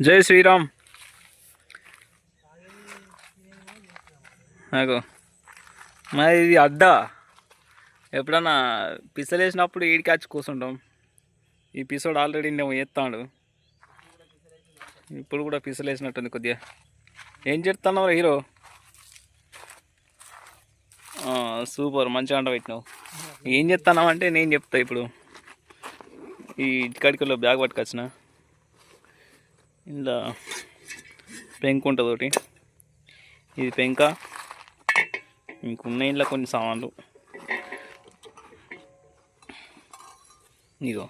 జై శ్రీరామ్. నాకు మరి ఇది అడ్డా ఎప్పుడన్నా పిసలేసినప్పుడు ఈడికాచి కూర్చుంటాం. ఈ పిసోడు ఆల్రెడీ నేను ఎత్తాడు, ఇప్పుడు కూడా పిసలేసినట్టుంది కొద్దిగా. ఏం చెప్తున్నావు హీరో? సూపర్, మంచిగా అంట పెట్టినావు. ఏం చెప్తున్నావు అంటే నేను చెప్తా. ఇప్పుడు ఈ కడికల్లో బ్యాగ్ పట్టుకొచ్చిన, ఇందులో పెంకు ఉంటుంది ఒకటి, ఇది పెంక, ఇంకున్న ఇంట్లో కొన్ని సామాన్లు. ఇగో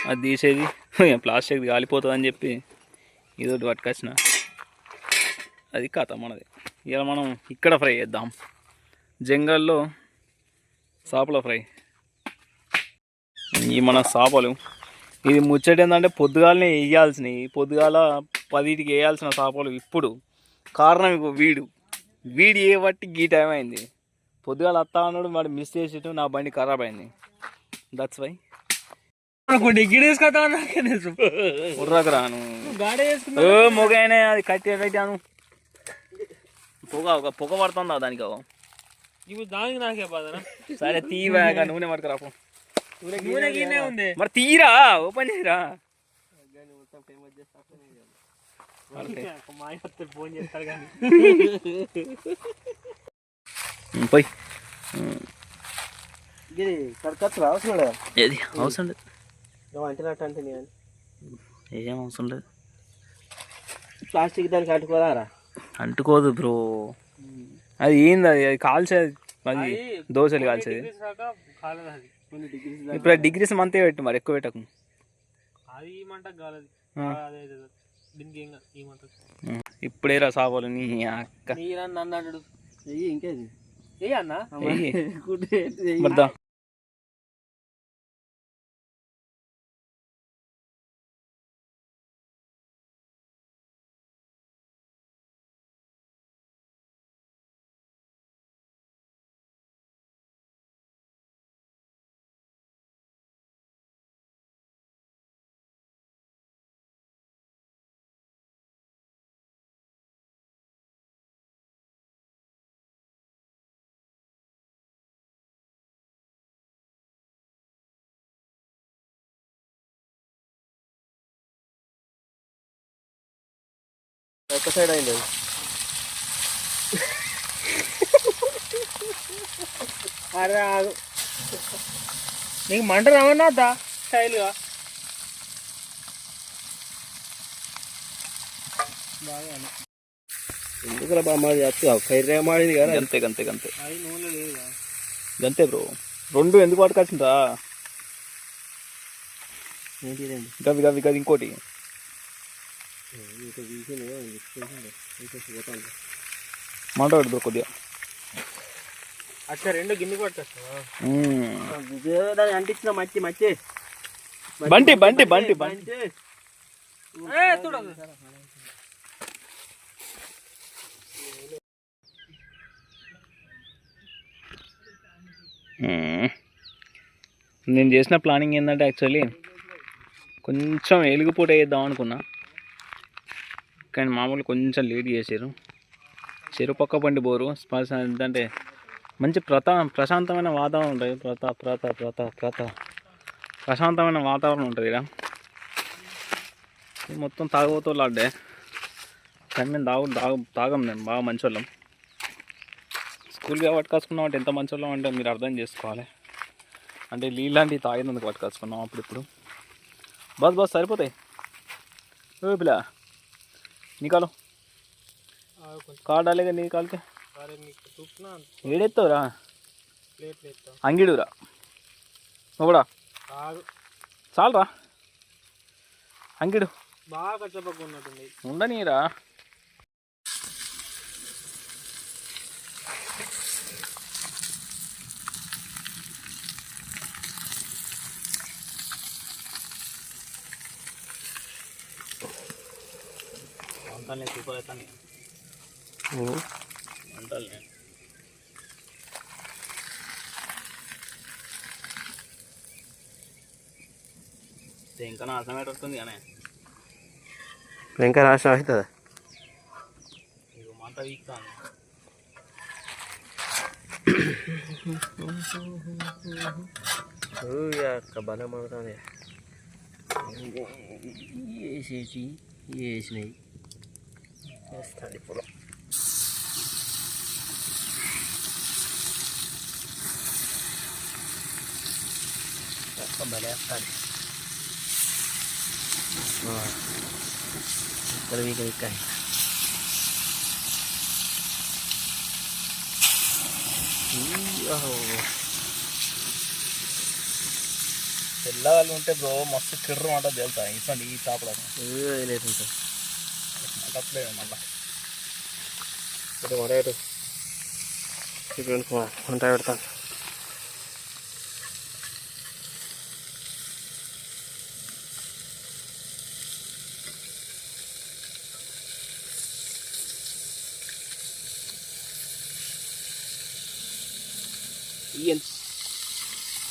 అది తీసేది ప్లాస్టిక్ కాలిపోతుంది అని చెప్పి ఇదొకటి పట్టుకొచ్చిన. అది కథ మనది. ఇలా మనం ఇక్కడ ఫ్రై చేద్దాం, జంగల్లో చేపల ఫ్రై. ఈ మన చేపలు, ఇది ముచ్చట ఏంటంటే పొద్దుగాలనే వేయాల్సినవి, పొద్దుగాల 10కి వేయాల్సిన చేపలు ఇప్పుడు కారణం ఇగో వీడి ఏ బట్టి గీ టైం అయింది. పొద్దుగాల వస్తా అన్నాడు, వాడు మిస్ చేసేట్టు నా బండి ఖరాబ్ అయింది. దట్స్ వై రాను మొగైనా అది కట్టి పెట్టాను. పొగ పడుతుందా దానికి? దానికి నాకే బాధ. సరే తీవగా నూనె పట్టుకురాపు. మరి తీరా, ఓపెన్ చేయరా. ఫోన్ చేస్తాడు కానీ పోయి అవసరం లేదు. ఏది అవసరం లేదు, అంటే ఏం అవసరం లేదు. ప్లాస్టిక్ దానికి అంటుకోదారా? అంటుకోదు బ్రో, అది ఏంది, అది కాల్చేది, అది దోశలు కాల్చేది. ఇప్పుడు డిగ్రీస్ మంతే పెట్టు, మరి ఎక్కువ పెట్టకు. ఇప్పుడేరా సాబాలు నీ అక్క. అన్నాడు ఇంకేది అన్నా ఒక సైడ్ అయింది. అరే ఆగు, నీకు మంట రావన్నా స్టైల్గా బాగా ఎందుకు బాగా చేస్తావు? కర్రీ మాడింది కదా, గంతే గంతే గంతే అది నూనె లేదు గంతే బ్రో. రెండు ఎందుకు పట్టుకొచ్చిందా? గవి గవి గది ఇంకోటి మాట్లాడు బ్రో కొద్దిగా. అచ్చా రెండు గిన్నె పట్టుకొస్తా అంటించిన మచ్చి మచ్చి బంటి బంటి బంటి బంటి నేను చేసిన ప్లానింగ్ ఏంటంటే యాక్చువల్లీ కొంచెం ఎలుగుపూట వేద్దాం అనుకున్నా, కానీ మామూలు కొంచెం లేట్ చేసారు. చెరువు పక్క పండి బోరు ఏంటంటే మంచి ప్రశాంతమైన వాతావరణం ఉంటుంది. ప్రశాంతమైన వాతావరణం ఉంటుంది ఇక్కడ. మొత్తం తాగుబోతులు ఆడే, కానీ మేము తాగం. మేము బాగా మంచోళ్ళం. స్కూల్గా పట్టుకొచ్చుకున్నాం అంటే ఎంత మంచోళ్ళం అంటే మీరు అర్థం చేసుకోవాలి. అంటే నీళ్ళంటివి తాగినందుకు పట్టుకొచ్చుకున్నాం. అప్పుడు బస్ సరిపోతాయి. పిల్ల निकालो कार्ड डालेगा निकाल के ఏడెత్తావురా అంగిడురా ఒకడా చాలరా అంగిడు బాగా చెప్పకున్నట్టుంది ఉండనీరా. సూపర్ అవుతాను అంటాలి. ఇంకా నాశనం వస్తుంది కానీ ఇంకా నాశనం అవుతుందా? ఇక మంట వీక్తాను. అక్క బలం అవుతుంది. వేసేసి వేసినాయి వేస్తాను ఇప్పుడు. భలే వేస్తాను ఇక్కడ వీక వీక. తెల్లవాళ్ళు ఉంటే బ్రో మస్తు కిర్రు అంట తెలుతాయి ఇటువంటి ఈ చేపలకు. లేకుంటాయి అట్లేదు మళ్ళీ మరేటు వంట పెడతాను.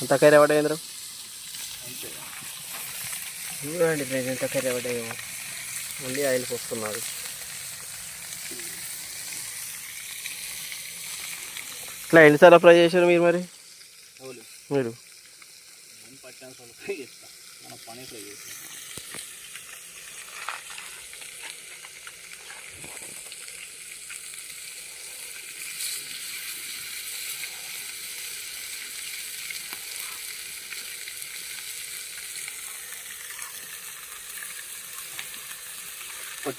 ఎంత కర్రీ పడ్డాయి చూడండి ఫ్రెండ్స్, ఎంత కర్రీ పడ్డాయో. మళ్ళీ ఆయిల్ పోస్తున్నారు. ఇట్లా ఎన్నిసార్లు ఫ్రై చేశారు మీరు? మరి మీరు ఫ్రై చేస్తా, మన పని ఫ్రై చేస్తాం.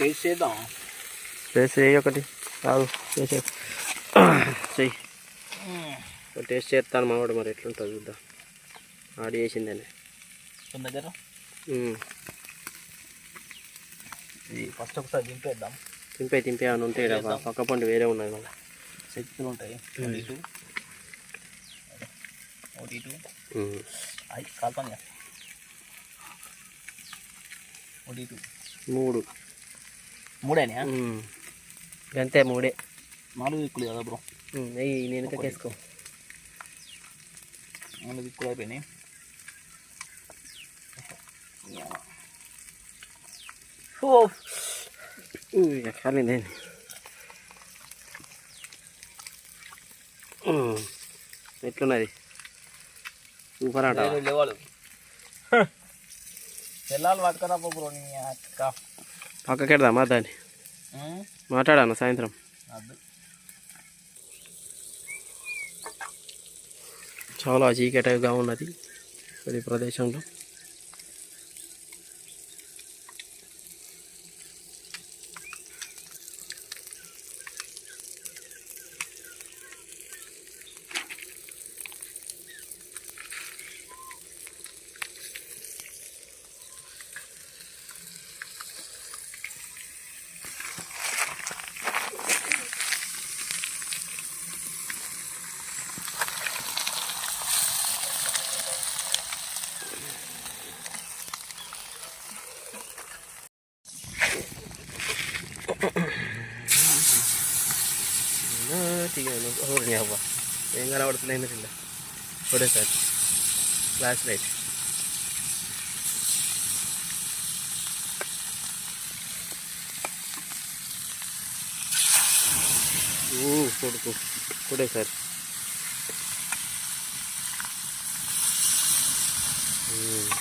టేస్ట్ చేద్దాం. టేస్ట్ చేయి ఒకటి కాదు చేసే చెయ్యి. టేస్ట్ చేస్తాను మావాడు, మరి ఎట్లుంటుంది చూద్దాం. ఆడి చేసిందని దగ్గర ఇది ఫస్ట్ ఒకసారి దింపేద్దాం. తింపే అని ఉంటాయి కదా పక్క పండు వేరే ఉన్నాయి, మళ్ళీ శక్తులు ఉంటాయి. ఒకటి ఇటు అయి కాల్పని ఒకటి ఇటు మూడేనా? అంతే మూడే. 4 దిక్కులు కదా బ్రో. నేను వేసుకో 4 దిక్కులు అయిపోయినాయి. కాలింది. ఎట్లున్నది? సూపర్ ఆట. లేవాళ్ళు తెల్లాలు పట్టుకరా బ్రో. నీ అక్క పక్కకెడదామా దాన్ని? మాట్లాడాను సాయంత్రం. చాలా చీకటిగా ఉన్నది ఈ ప్రదేశంలో. ఏం కనబడుతున్నాయి మీరు? ఇలా చూడే సార్ ఫ్లాష్ లైట్. కొడుకు చూడే సార్.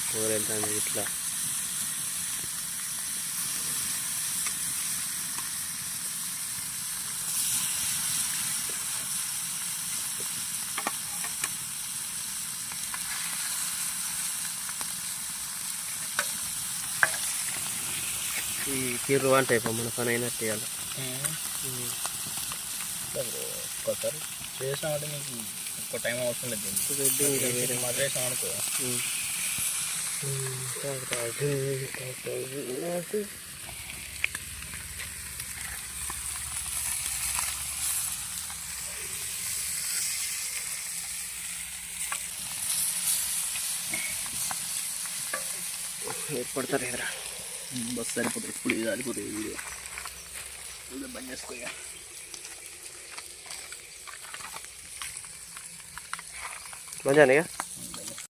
కూర వెళ్తాను ఇట్లా. ఈ కిర్రు అంటే మన పని అయినట్టు ఇవ్వాలి. ఒక్కసారి చేసామంటే మీకు ఎక్కువ టైం అవసరం లేదు. మళ్ళీ వేసాం అనుకో ఏర్పడతారు ఎదురా. బస్ సరిపోతుంది. ఇప్పుడు ఇది సరిపోతుంది. వీడియో బంద్ చేసుకో. మంచిగా